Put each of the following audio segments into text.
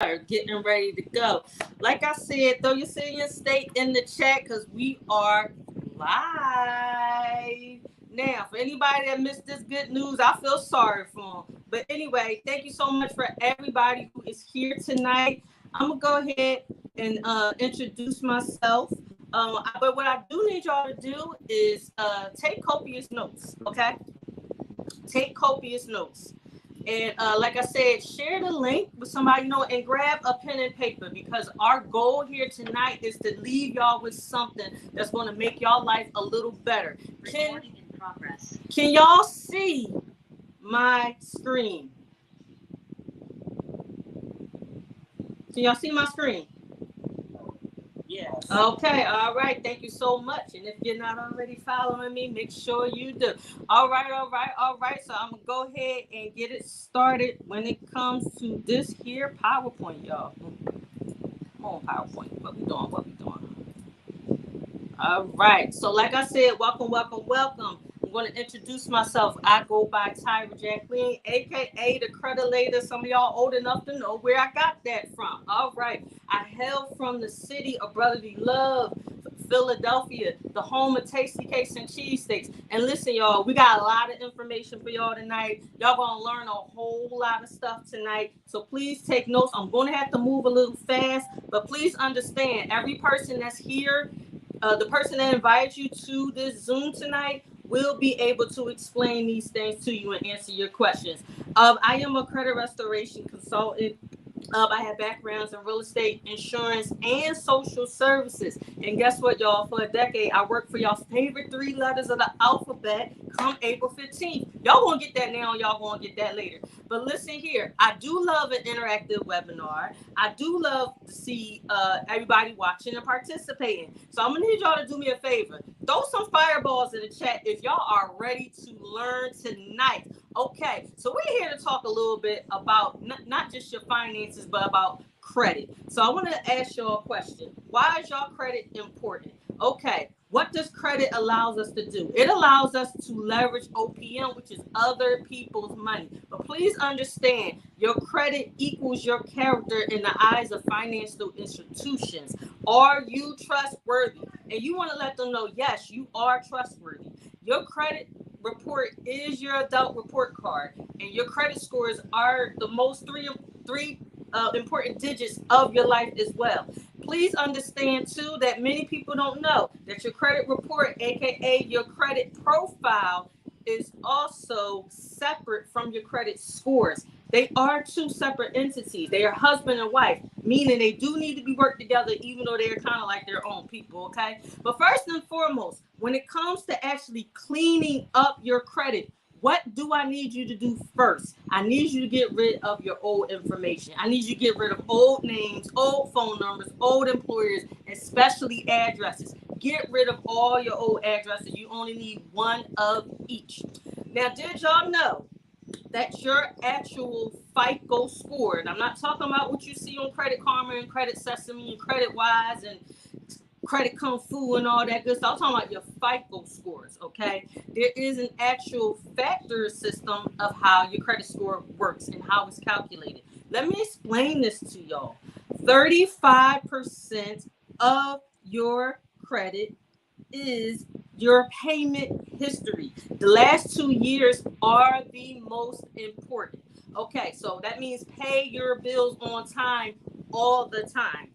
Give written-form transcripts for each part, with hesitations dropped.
are getting ready to go. Like I said, throw your city and state in the chat because we are live. Now, for anybody that missed this good news, I feel sorry for them. But anyway, thank you so much for everybody who is here tonight. I'm going to go ahead and introduce myself. But what I do need y'all to do is take copious notes, okay? Take copious notes. And like I said, share the link with somebody you know and grab a pen and paper because our goal here tonight is to leave y'all with something that's going to make y'all life a little better. Can y'all see my screen? Can y'all see my screen? Yes. Okay, all right. Thank you so much. And if you're not already following me, make sure you do. All right. So I'm going to go ahead and get it started when it comes to this here PowerPoint, y'all. Come on, PowerPoint. What we doing? All right. So like I said, welcome. I'm going to introduce myself. I go by Tyra Jacqueline, a.k.a. the Credit. Some of y'all old enough to know where I got that from. All right. I hail from the city of brotherly love, Philadelphia, the home of tasty cakes and cheesesteaks. And listen, y'all, we got a lot of information for y'all tonight. Y'all going to learn a whole lot of stuff tonight. So please take notes. I'm going to have to move a little fast, but please understand, every person that's here, the person that invited you to this Zoom tonight will be able to explain these things to you and answer your questions. I am a credit restoration consultant. I have backgrounds in real estate, insurance, and social services. And guess what, y'all? For a decade, I worked for y'all's favorite 3 letters of the alphabet come April 15th. Y'all won't get that now. Y'all won't get that later. But listen here. I do love an interactive webinar. I do love to see everybody watching and participating. So I'm going to need y'all to do me a favor. Throw some fireballs in the chat if y'all are ready to learn tonight. Okay, so we're here to talk a little bit about not just your finances, but about credit. So I want to ask y'all a question. Why is y'all credit important? Okay, what does credit allows us to do? It allows us to leverage OPM, which is other people's money. But please understand, your credit equals your character in the eyes of financial institutions. Are you trustworthy? And you want to let them know, yes, you are trustworthy. Your credit report is your adult report card, and your credit scores are the most three important digits of your life as well. Please understand too that many people don't know that your credit report, aka your credit profile, is also separate from your credit scores. They are 2 separate entities. They are husband and wife, meaning they do need to be worked together, even though they're kind of like their own people, okay? But first and foremost, when it comes to actually cleaning up your credit, what do I need you to do first? I need you to get rid of your old information. I need you to get rid of old names, old phone numbers, old employers, especially addresses. Get rid of all your old addresses. You only need one of each. Now, did y'all know that your actual FICO score, and I'm not talking about what you see on Credit Karma and Credit Sesame and Credit Wise and Credit Kung Fu and all that good stuff. I'm talking about your FICO scores, okay? There is an actual factor system of how your credit score works and how it's calculated. Let me explain this to y'all. 35% of your credit is your payment history. The last 2 years are the most important. Okay, so that means pay your bills on time all the time.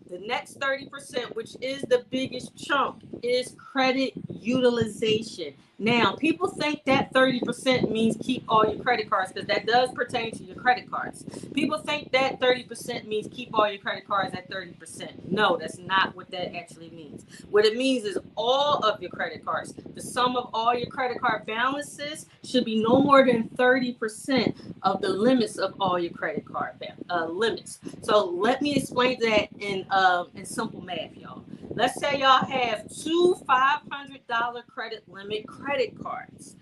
The next 30%, which is the biggest chunk, is credit utilization. Now, people think that 30% means keep all your credit cards because that does pertain to your credit cards. People think that 30% means keep all your credit cards at 30%. No, that's not what that actually means. What it means is all of your credit cards. The sum of all your credit card balances should be no more than 30% of the limits of all your credit card limits. So let me explain that in simple math, y'all. Let's say y'all have 2 $500 credit limit credit cards.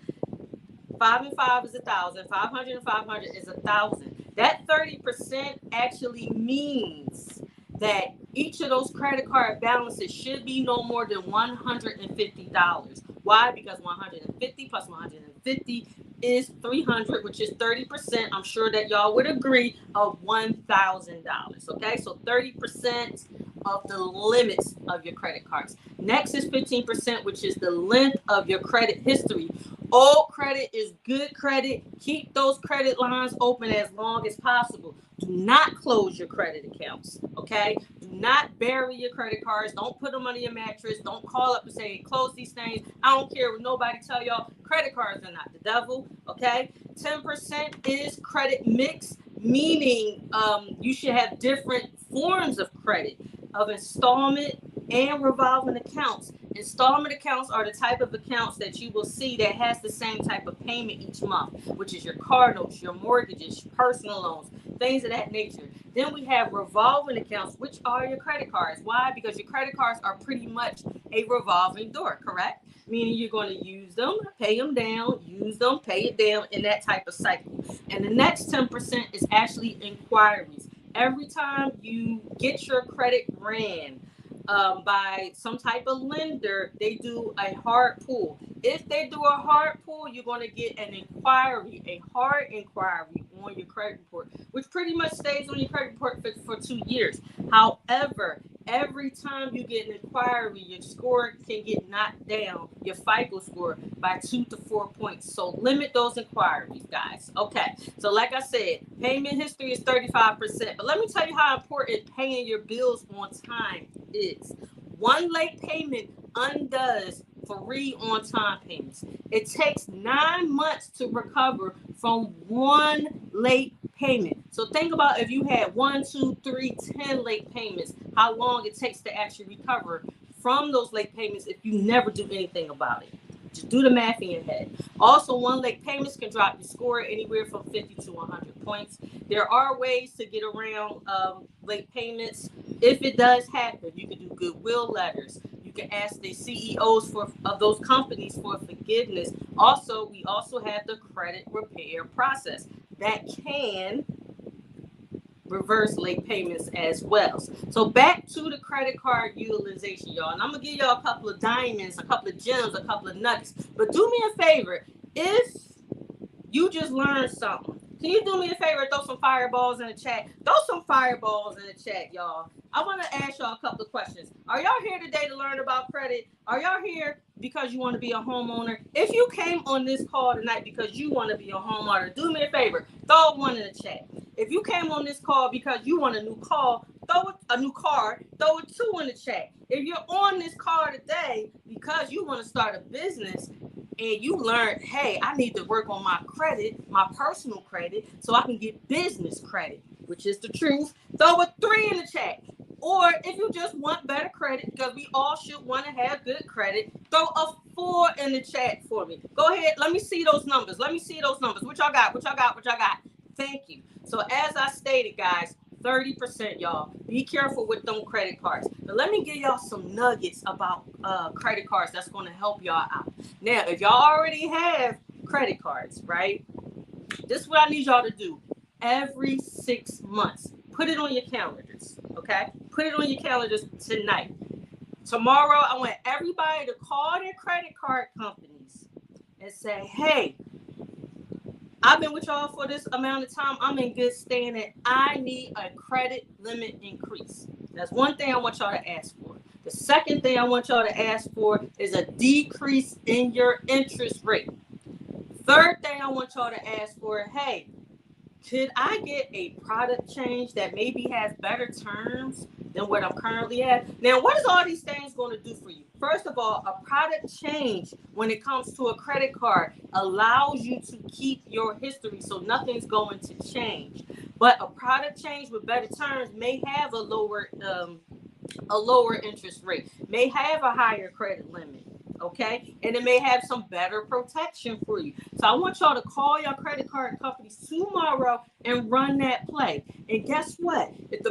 5 and 5 is 1,000. 500 and 500 is 1,000. That 30% actually means that each of those credit card balances should be no more than $150. Why? Because 150 plus 150 is $300, which is 30%. I'm sure that y'all would agree, of $1,000. Okay, so 30% of the limits of your credit cards. Next is 15%, which is the length of your credit history. All credit is good credit. Keep those credit lines open as long as possible. Do not close your credit accounts, okay? Do not bury your credit cards. Don't put them under your mattress. Don't call up and say, close these things. I don't care what nobody tell y'all. Credit cards are not the devil, okay? 10% is credit mix, meaning you should have different forms of credit, of installment and revolving accounts. Installment accounts are the type of accounts that you will see that has the same type of payment each month, which is your car notes, your mortgages, personal loans, things of that nature. Then we have revolving accounts, which are your credit cards. Why? Because your credit cards are pretty much a revolving door, correct? Meaning you're going to use them, pay them down, use them, pay it down, in that type of cycle. And the next 10% is actually inquiries. Every time you get your credit ran by some type of lender, they do a hard pull. If they do a hard pull, you're going to get an inquiry, a hard inquiry on your credit report, which pretty much stays on your credit report for 2 years. However, every time you get an inquiry, your score can get knocked down, your FICO score, by 2 to 4 points. So limit those inquiries, guys. Okay, so like I said, payment history is 35%. But let me tell you how important paying your bills on time is. One late payment undoes 3 on-time payments. It takes 9 months to recover from one late payment. So think about if you had 1, 2, 3, 10 late payments, how long it takes to actually recover from those late payments if you never do anything about it. Just do the math in your head. Also, one late payments can drop your score anywhere from 50 to 100 points. There are ways to get around late payments. If it does happen, you can do goodwill letters. You can ask the CEOs of those companies for forgiveness. Also, we also have the credit repair process that can reverse late payments as well. So back to the credit card utilization, y'all. And I'm going to give y'all a couple of diamonds, a couple of gems, a couple of nuggets. But do me a favor. If you just learned something, can you do me a favor and throw some fireballs in the chat? Throw some fireballs in the chat, y'all. I want to ask y'all a couple of questions. Are y'all here today to learn about credit? Are y'all here because you want to be a homeowner? If you came on this call tonight because you want to be a homeowner, do me a favor. Throw one in the chat. If you came on this call because you want a new car, throw a 2 in the chat. If you're on this call today because you want to start a business and you learned, hey, I need to work on my credit, my personal credit, so I can get business credit, which is the truth, throw a 3 in the chat. Or if you just want better credit, because we all should want to have good credit, throw a 4 in the chat for me. Go ahead. Let me see those numbers. What y'all got? Thank you. So as I stated, guys, 30%, y'all. Be careful with them credit cards. But let me give y'all some nuggets about credit cards that's going to help y'all out. Now, if y'all already have credit cards, right? This is what I need y'all to do. Every 6 months, put it on your calendars, okay? Put it on your calendars tonight. Tomorrow, I want everybody to call their credit card companies and say, hey, I've been with y'all for this amount of time. I'm in good standing. I need a credit limit increase. That's one thing I want y'all to ask for. The second thing I want y'all to ask for is a decrease in your interest rate. Third thing I want y'all to ask for, hey, could I get a product change that maybe has better terms than what I'm currently at? Now, what is all these things going to do for you? First of all, a product change when it comes to a credit card allows you to keep your history, so nothing's going to change. But a product change with better terms may have a lower interest rate, may have a higher credit limit. Okay, and it may have some better protection for you. So I want y'all to call your credit card companies tomorrow and run that play. And guess what? If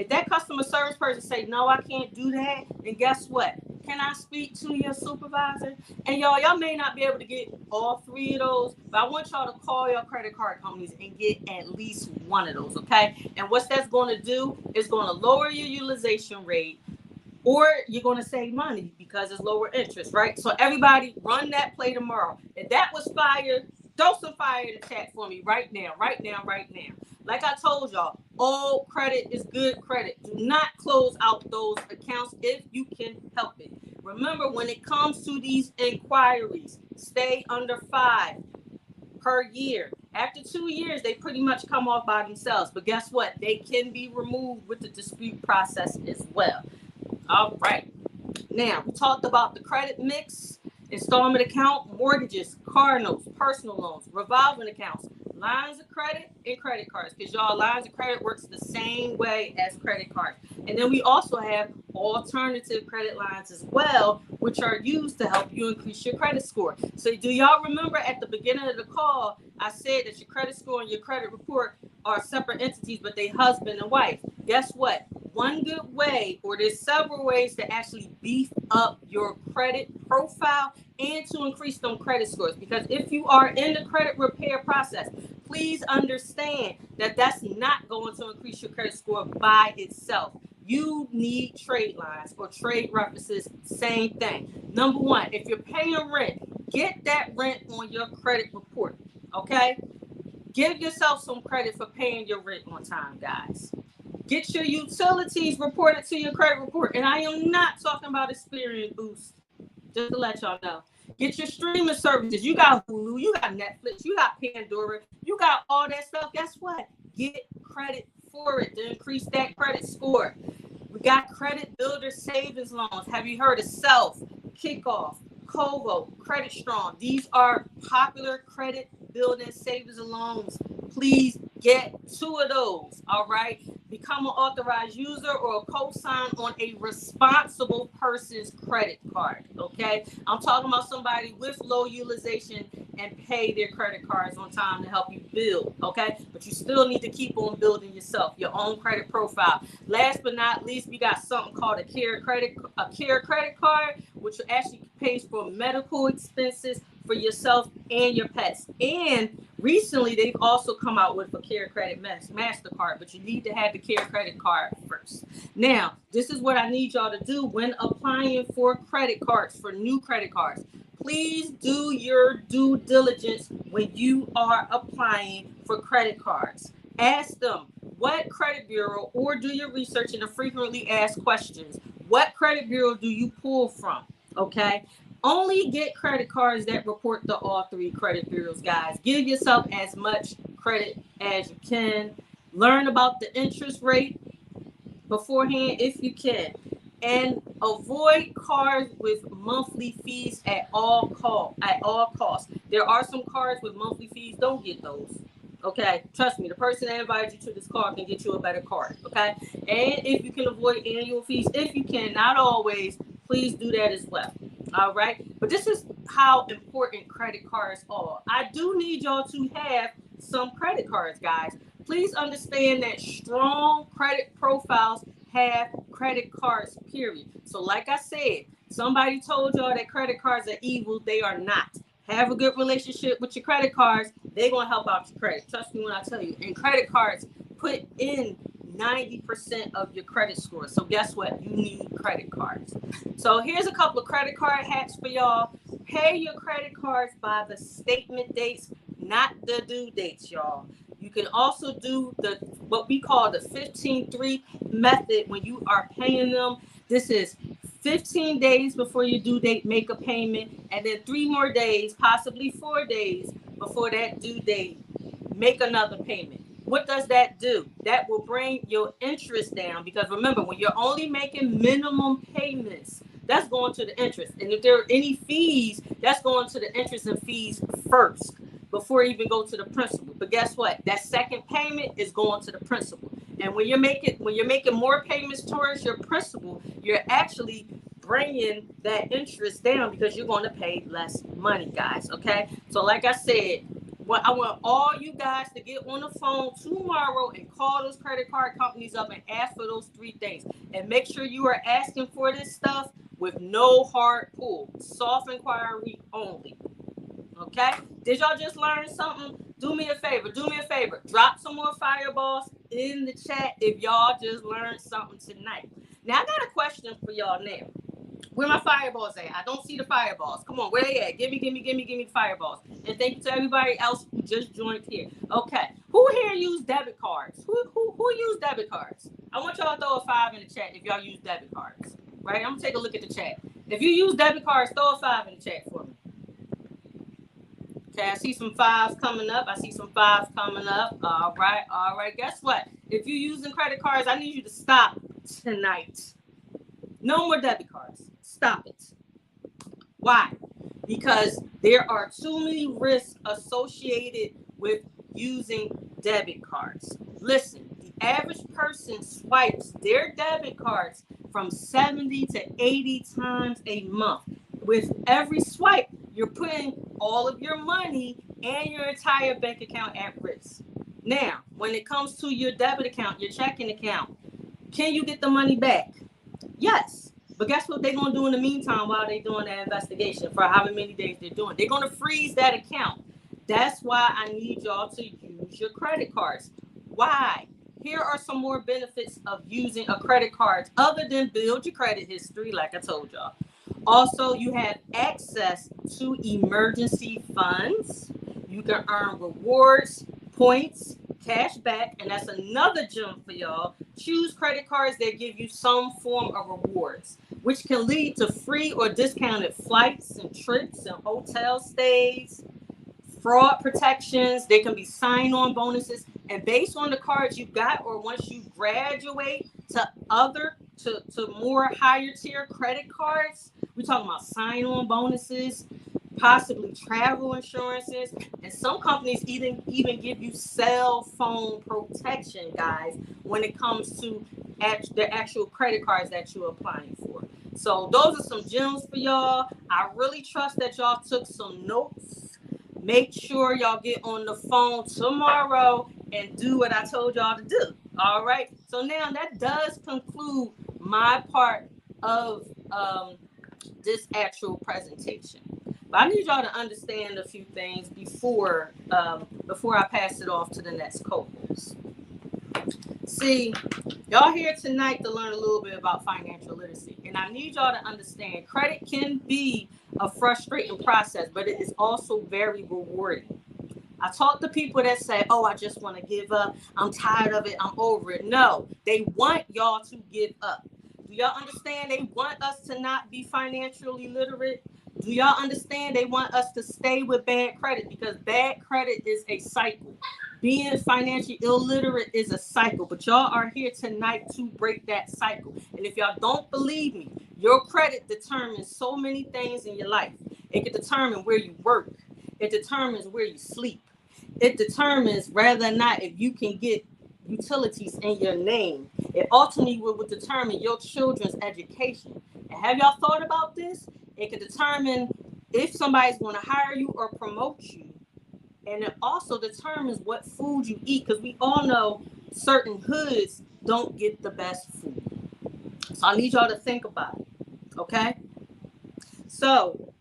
that customer service person say, no, I can't do that, then guess what? Can I speak to your supervisor? And y'all may not be able to get all 3 of those, but I want y'all to call your credit card companies and get at least one of those, okay? And what that's going to do is going to lower your utilization rate, or you're going to save money because it's lower interest, right? So everybody run that play tomorrow. If that was fire, Throw some fire in the chat for me right now. Like I told y'all, all credit is good credit. Do not close out those accounts if you can help it. Remember, when it comes to these inquiries, stay under 5 per year. After 2 years, they pretty much come off by themselves. But guess what? They can be removed with the dispute process as well. All right. Now, we talked about the credit mix, installment account, mortgages, car notes, personal loans, revolving accounts, lines of credit, and credit cards. Because y'all, lines of credit works the same way as credit cards. And then we also have alternative credit lines as well, which are used to help you increase your credit score. So do y'all remember at the beginning of the call, I said that your credit score and your credit report are separate entities, but they husband and wife. Guess what? One good way, or there's several ways to actually beef up your credit profile and to increase them credit scores. Because if you are in the credit repair process, please understand that that's not going to increase your credit score by itself. You need trade lines or trade references, same thing. Number one, if you're paying rent, get that rent on your credit report, okay? Give yourself some credit for paying your rent on time, guys. Get your utilities reported to your credit report. And I am not talking about Experian Boost, just to let y'all know. Get your streaming services. You got Hulu, you got Netflix, you got Pandora, you got all that stuff. Guess what? Get credit for it to increase that credit score. We got Credit Builder savings loans. Have you heard of Self, Kickoff, Kovo, Credit Strong? These are popular credit building savings and loans. Please get 2 of those, all right? Become an authorized user or a co-sign on a responsible person's credit card, okay? I'm talking about somebody with low utilization and pay their credit cards on time to help you build, okay? But you still need to keep on building yourself, your own credit profile. Last but not least, we got something called a Care credit card, which actually pays for medical expenses for yourself and your pets. And recently, they've also come out with a Care Credit MasterCard, but you need to have the Care Credit card first. Now, this is what I need y'all to do when applying for credit cards, for new credit cards. Please do your due diligence when you are applying for credit cards. Ask them what credit bureau, or do your research in the frequently asked questions. What credit bureau do you pull from? Okay. Only get credit cards that report to all 3 credit bureaus, guys. Give yourself as much credit as you can. Learn about the interest rate beforehand if you can. And avoid cards with monthly fees at all costs. There are some cards with monthly fees. Don't get those. Okay, trust me, the person that invited you to this card can get you a better card. Okay, and if you can avoid annual fees, if you can, not always, please do that as well. All right, but this is how important credit cards are. I do need y'all to have some credit cards, guys. Please understand that strong credit profiles have credit cards, period. So like I said, somebody told y'all that credit cards are evil. They are not. Have a good relationship with your credit cards. They're going to help out your credit. Trust me when I tell you. And credit cards put in 90% of your credit score. So guess what? You need credit cards. So here's a couple of credit card hacks for y'all. Pay your credit cards by the statement dates, not the due dates, y'all. You can also do what we call the 15-3 method when you are paying them. This is 15 days before your due date, make a payment, and then 3 more days, possibly 4 days before that due date, make another payment. What does that do? That will bring your interest down, because remember, when you're only making minimum payments, that's going to the interest. And if there are any fees, that's going to the interest and fees first before you even go to the principal. But guess what? That second payment is going to the principal. And when you're making more payments towards your principal, you're actually bringing that interest down because you're going to pay less money, guys. Okay. So like I said, I want all you guys to get on the phone tomorrow and call those credit card companies up and ask for those 3 things. And make sure you are asking for this stuff with no hard pull. Soft inquiry only. Okay? Did y'all just learn something? Do me a favor. Drop some more fireballs in the chat if y'all just learned something tonight. Now, I got a question for y'all now. Where my fireballs at? I don't see the fireballs. Come on, where they at? Give me the fireballs. And thank you to everybody else who just joined here. Okay, who here use debit cards? Who use debit cards? I want y'all to throw a 5 in the chat if y'all use debit cards. Right? I'm gonna take a look at the chat. If you use debit cards, throw a 5 in the chat for me. Okay, I see some 5s coming up. All right. Guess what? If you're using credit cards, I need you to stop tonight. No more debit cards. Stop it. Why? Because there are too many risks associated with using debit cards. Listen, the average person swipes their debit cards from 70 to 80 times a month. With every swipe, you're putting all of your money and your entire bank account at risk. Now, when it comes to your debit account, your checking account, can you get the money back? Yes. But guess what they're going to do in the meantime while they're doing that investigation for however many days they're doing? They're going to freeze that account. That's why I need y'all to use your credit cards. Why? Here are some more benefits of using a credit card other than build your credit history, like I told y'all. Also, you have access to emergency funds. You can earn rewards, points, cash back, and that's another gem for y'all. Choose credit cards that give you some form of rewards, which can lead to free or discounted flights and trips and hotel stays, fraud protections. They can be sign-on bonuses, and based on the cards you got, or once you graduate to more higher tier credit cards, we're talking about sign-on bonuses, possibly travel insurances, and some companies even give you cell phone protection, guys, when it comes to the actual credit cards that you're applying for. So those are some gems for y'all. I really trust that y'all took some notes. Make sure y'all get on the phone tomorrow and do what I told y'all to do. All right. So now that does conclude my part of this actual presentation. But I need y'all to understand a few things before I pass it off to the next co-host. See, y'all here tonight to learn a little bit about financial literacy. And I need y'all to understand credit can be a frustrating process, but it is also very rewarding. I talk to people that say, oh, I just want to give up. I'm tired of it. I'm over it. No, they want y'all to give up. Do y'all understand they want us to not be financially literate? Do y'all understand they want us to stay with bad credit? Because bad credit is a cycle. Being financially illiterate is a cycle, but y'all are here tonight to break that cycle. And if y'all don't believe me, your credit determines so many things in your life. It can determine where you work. It determines where you sleep. It determines whether or not if you can get utilities in your name. It ultimately will determine your children's education. And have y'all thought about this? It can determine if somebody's going to hire you or promote you. And it also determines what food you eat, because we all know certain hoods don't get the best food. So I need y'all to think about it, okay? So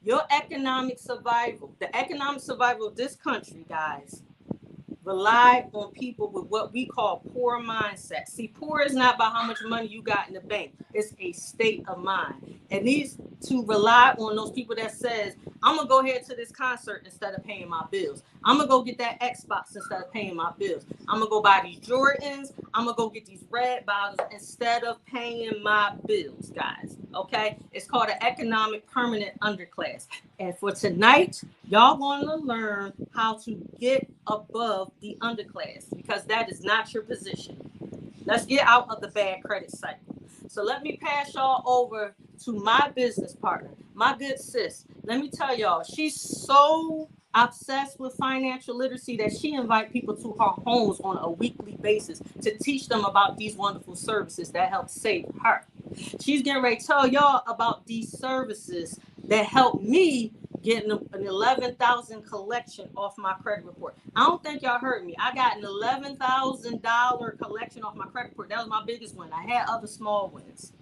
your economic survival, the economic survival of this country, guys, rely on people with what we call poor mindset. See, poor is not about how much money you got in the bank. It's a state of mind. It needs to rely on those people that says, I'm going to go ahead to this concert instead of paying my bills. I'm going to go get that Xbox instead of paying my bills. I'm going to go buy these Jordans. I'm going to go get these red bottles instead of paying my bills, guys. Okay? It's called an economic permanent underclass. And for tonight, y'all going to learn how to get above the underclass, because that is not your position. Let's get out of the bad credit cycle. So let me pass y'all over to my business partner, my good sis. Let me tell y'all, she's so obsessed with financial literacy that she invites people to her homes on a weekly basis to teach them about these wonderful services that help save her. She's getting ready to tell y'all about these services that help me get an $11,000 collection off my credit report. I don't think y'all heard me. I got an $11,000 collection off my credit report. That was my biggest one. I had other small ones.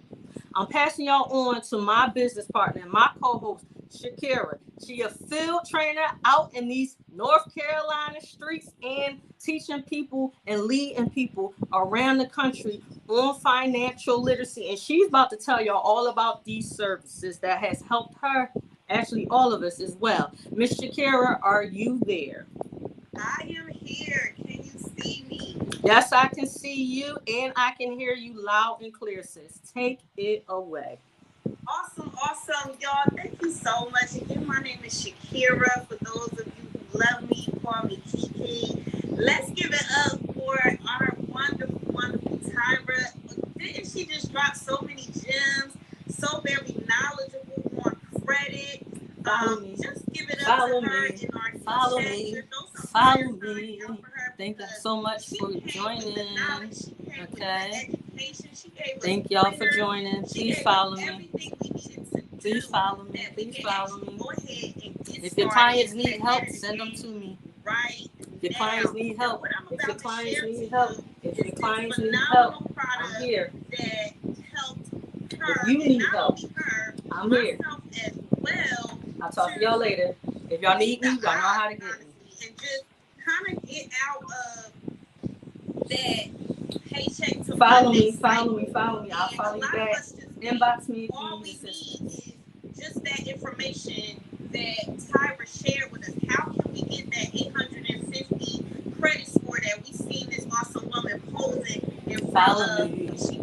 I'm passing y'all on to my business partner and my co-host, Shakira. She a field trainer out in these North Carolina streets and teaching people and leading people around the country on financial literacy. And she's about to tell y'all all about these services that has helped her, actually all of us as well. Miss Shakira, are you there? I am here. Can you see me? Yes, I can see you and I can hear you loud and clear, sis. Take it away. Awesome, y'all. Thank you so much. Again, my name is Shakira. For those of you who love me, call me Kiki. Let's give it up for our wonderful, wonderful Tyra. Didn't she just drop so many gems? So very knowledgeable on credit. Just give it up to her in our Follow me. Follow me. Thank you so much for joining. Okay. Thank y'all for joining. Please follow me. Please follow me. Please follow me. If your clients need help, send them to me. Right. If your clients need help, if your clients need help, if your clients need help, I'm here. That helped her. If you need help, I'm here. As well. I'll talk to y'all later. If y'all need me, y'all know how to get me. And just kind of get out of that paycheck to follow me. I'll follow you back. Inbox me if you need assistance. Just that information that Tyra shared with us. How can we get that 850 credit score that we seen this awesome woman posing in front of? She